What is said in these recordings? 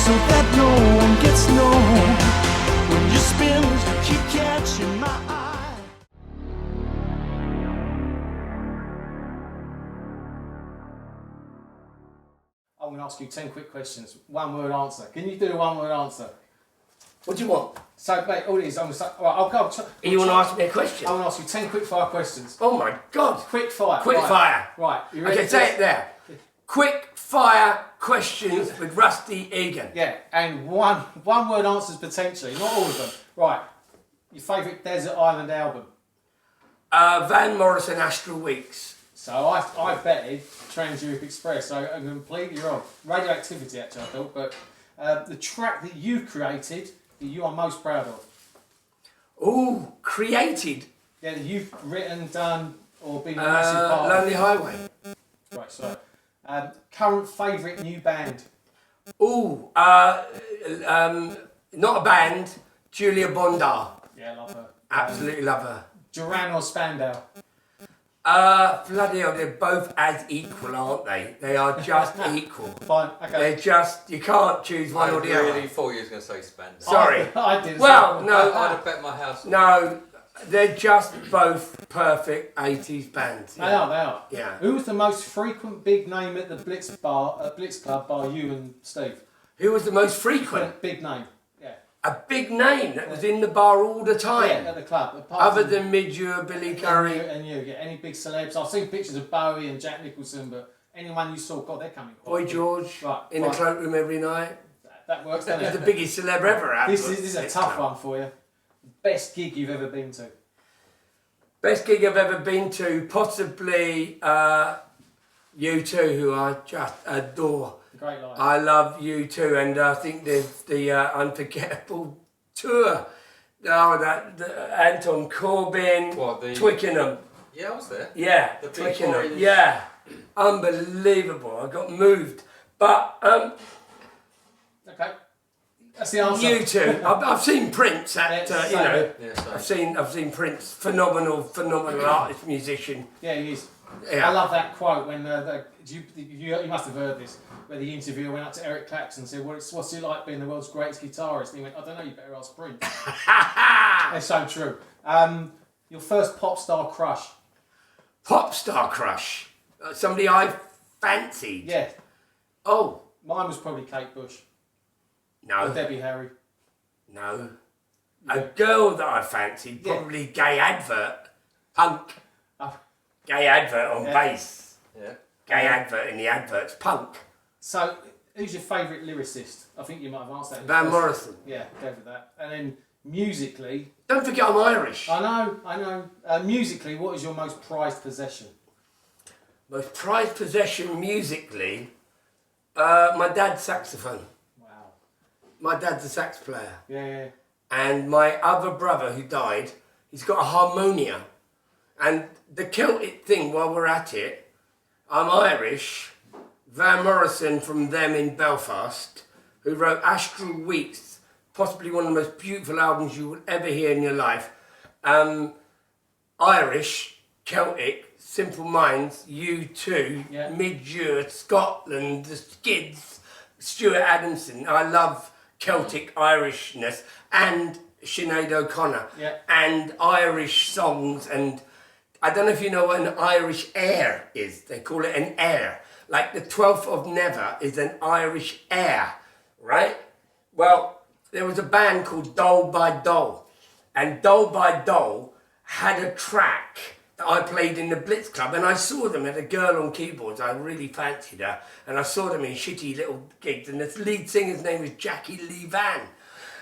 so that no one gets no. When you spin, keep catching my eye. I'm going to ask you 10 quick questions. One word answer. Can you do a one word answer? What do you want? So, mate, all it is, I'm going to say, right, I'll go. You want to ask me a question? I'm going to ask you 10 quick fire questions. Oh my God. Quick fire. Quick right. fire. Right. You ready? Okay, say it there. Quick fire questions with Rusty Egan. Yeah, and one word answers potentially, not all of them. Right. Your favourite desert island album? Van Morrison, Astral Weeks. So I betted Trans Europe Express, so I'm completely wrong. Radioactivity, actually, I thought, but the track that you created that you are most proud of? Ooh, created. Yeah, that you've written, done, or been a massive part of. Lonely Highway. Right, so current favourite new band? Ooh, not a band, Julia Bondar. Yeah, I love her. Absolutely love her. Duran or Spandau? Bloody hell, they're both as equal, aren't they? They are just equal. Fine, okay. They're just, you can't choose one or the other. I really thought you was going to say Spandau. Sorry. I did. Well, no, I'd have bet my house on no, they're just both perfect 80s bands. They are. Yeah. Who was the most frequent big name at the Blitz Club bar you and Steve? Who was the most frequent? Big name. Yeah. A big name that was in the bar all the time. Yeah, at the club. Apart Other from than Midge, Billy Curry. and you, yeah, any big celebs? I've seen pictures of Bowie and Jack Nicholson, but anyone you saw, God, they're coming. Boy George Right, in the cloakroom every night. That works, doesn't He's it? the biggest celeb ever out. This is a tough one for you. Best gig you've ever been to? Best gig I've ever been to, possibly U2, who I just adore. Great life. I love U2, and I think there's the Unforgettable Tour. Oh, the Anton Corbijn, What, the- Twickenham. Yeah, I was there. Yeah, The big Twickenham. orange- Yeah, unbelievable. I got moved. But Okay. That's the answer. U2. I've seen Prince at Yeah, you know. Yeah, same. I've seen Prince, phenomenal artist, musician. Yeah, he is. Yeah. I love that quote when you must have heard this, where the interviewer went up to Eric Clapton and said, what's it like being the world's greatest guitarist? And he went, I don't know, you better ask Prince. That's so true. Your first pop star crush? Pop star crush. Somebody I fancied. Yeah. Oh, Mine was probably Kate Bush. no. Or Debbie Harry. No. A girl that I fancied, Yeah. probably Gay Advert. Punk. Oh. Gay Advert on Yeah. bass. Yeah. Gay Advert in the adverts. Punk. So, who's your favourite lyricist? I think you might have asked that. Van Morrison. Yeah, go for that. And then musically, Don't forget I'm Irish. I know. Musically, what is your most prized possession? Most prized possession musically, my dad's saxophone. Wow. My dad's a sax player. Yeah. And my other brother who died, he's got a harmonia. And the Celtic thing, while we're at it, I'm Irish. Van Morrison from them in Belfast, who wrote Astral Weeks, possibly one of the most beautiful albums you will ever hear in your life. Irish, Celtic, Simple Minds, U2, Yeah. Midge, Scotland, the Skids, Stuart Adamson. I love Celtic Irishness and Sinead O'Connor Yeah. and Irish songs. And I don't know if you know what an Irish air is. They call it an air. Like the 12th of Never is an Irish air, right? Well, there was a band called Dole by Dole, and Dole by Dole had a track that I played in the Blitz Club, and I saw them at a girl on keyboards. I really fancied her, and I saw them in shitty little gigs, and the lead singer's name was Jackie Lee Van,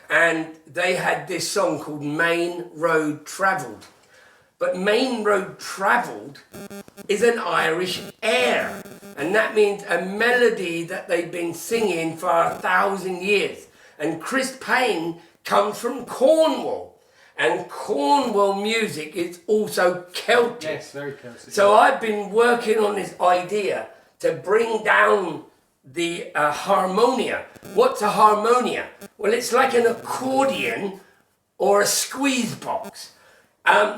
and they had this song called Main Road Travelled. But Main Road Travelled is an Irish air, and that means a melody that they've been singing for 1,000 years. And Chris Payne comes from Cornwall, and Cornwall music is also Celtic. Yes, very Celtic. So I've been working on this idea to bring down the harmonia. What's a harmonia? Well, it's like an accordion or a squeeze box.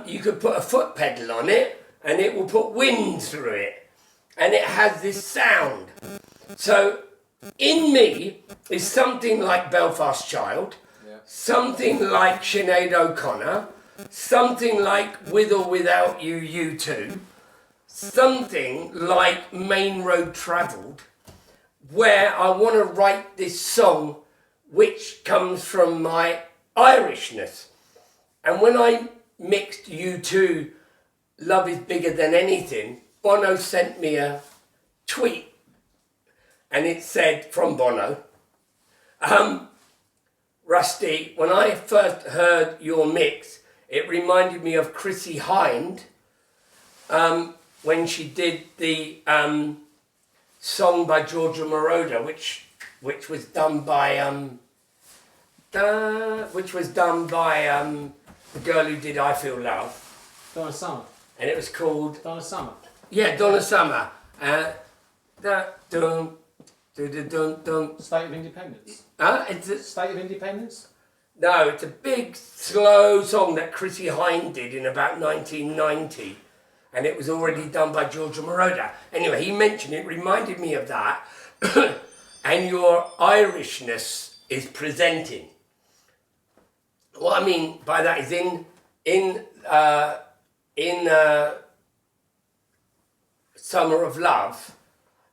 You could put a foot pedal on it and it will put wind through it, and it has this sound. So in me is something like Belfast Child, Yeah. something like Sinead O'Connor, something like With or Without You, U2, something like Main Road Travelled, where I want to write this song which comes from my Irishness. And when I mixed U2, Love is Bigger Than Anything, Bono sent me a tweet, and it said, from Bono, Rusty, when I first heard your mix, it reminded me of Chrissie Hynde when she did the song by Georgia Moroder, which was done by the girl who did I Feel Love, Donna Summer. and it was called Donna Summer. Donna Summer. Dun, dun, dun, dun. State of Independence. It's a, State of Independence? no, it's a big slow song that Chrissie Hynde did in about 1990, and it was already done by Georgia Moroder. Anyway, he mentioned it, reminded me of that, and your Irishness is presenting. What I mean by that is in Summer of Love,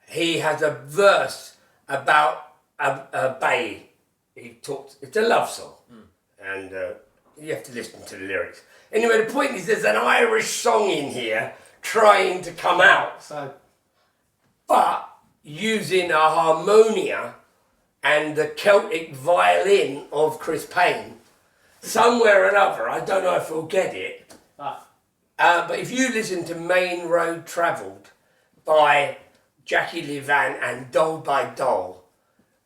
he has a verse about a bay. He talks. It's a love song, and you have to listen to the lyrics. Anyway, the point is, there's an Irish song in here trying to come out, So, but using a harmonia and the Celtic violin of Chris Payne. Somewhere or another, I don't know if we'll get it. But if you listen to Main Road Travelled by Jackie Levan and Doll by Doll,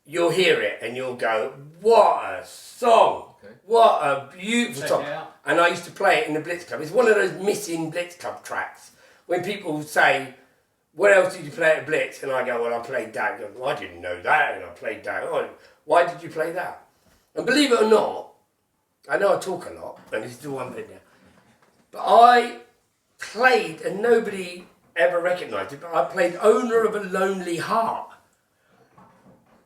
you'll hear it and you'll go, what a song! Okay. What a beautiful Check song. it out. And I used to play it in the Blitz Club. It's one of those missing Blitz Club tracks. When people say, what else did you play at Blitz? And I go, well, I played that. Go, well, I didn't know that, and I played that. Oh, why did you play that? And believe it or not, I know I talk a lot, and this is the one bit now, but I played, and nobody ever recognised it, but I played Owner of a Lonely Heart.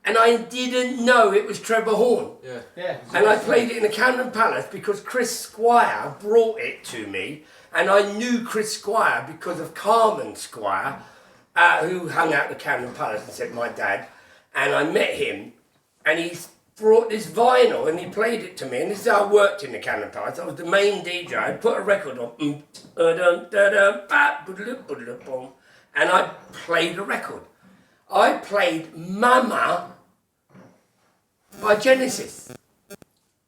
And I didn't know it was Trevor Horn. Yeah. yeah. And I played it in the Camden Palace because Chris Squire brought it to me, and I knew Chris Squire because of Carmen Squire, who hung out at the Camden Palace and said, my dad, and I met him, and he brought this vinyl and he played it to me, and this is how I worked in the Camden Palace. I was the main DJ. I put a record on, and I played a record. I played Mama by Genesis,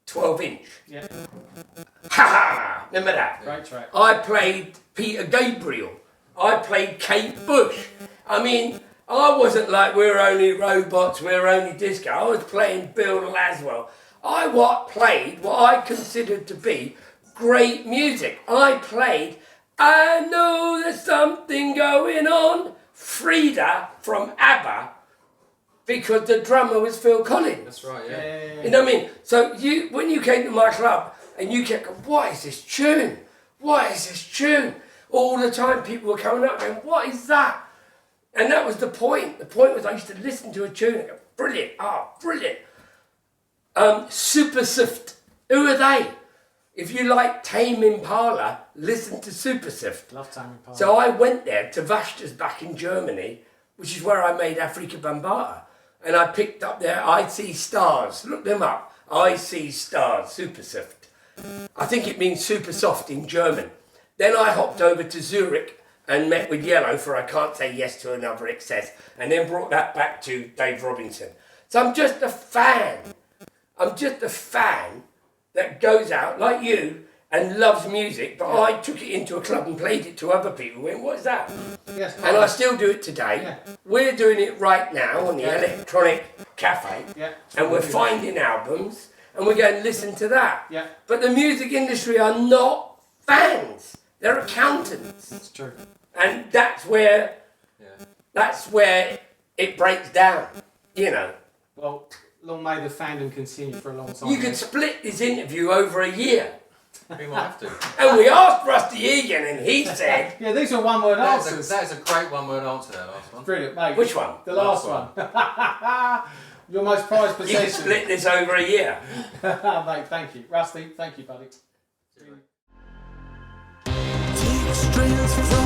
12-inch. Yeah, Ha ha! Remember that? great track. I played Peter Gabriel. I played Kate Bush. I mean, I wasn't like we're only robots, we're only disco. I was playing Bill Laswell. I played what I considered to be great music. I played I Know There's Something Going On, Frida from ABBA, because the drummer was Phil Collins. That's right, Yeah, yeah. yeah, yeah. You know what I mean? So when you came to my club and you kept going, what is this tune? What is this tune? All the time people were coming up going, what is that? And that was the point. The point was I used to listen to a tune and go, brilliant, brilliant. Super Sift, who are they? If you like Tame Impala, listen to Super Sift. Love Tame Impala. So I went there to Vashta's back in Germany, which is where I made Africa Bambaataa. And I picked up their I See Stars. Look them up. I See Stars, Super Sift. I think it means super soft in German. Then I hopped over to Zurich and met with Yellow for I Can't Say Yes to Another Excess, and then brought that back to Dave Robinson. So I'm just a fan. I'm just a fan that goes out like you and loves music, but I took it into a club and played it to other people. Went, what is that? Yes, And I still do it today. Yeah. We're doing it right now on the Yeah. Electronic Cafe, Yeah. and we're finding albums, and we're going to listen to that. Yeah. But the music industry are not fans; they're accountants, It's true. and that's where Yeah. it breaks down. You know, Well, long may the fandom continue for a long time. you could split this interview over a year. We might have to. And we asked Rusty Egan, and he said, Yeah, these are one-word answers. That is a great one-word answer, that last one. Brilliant, mate. which one? The last one. Your most prized You can possession. split this over a year. Mate, thank you. Rusty, thank you, buddy. Take strength from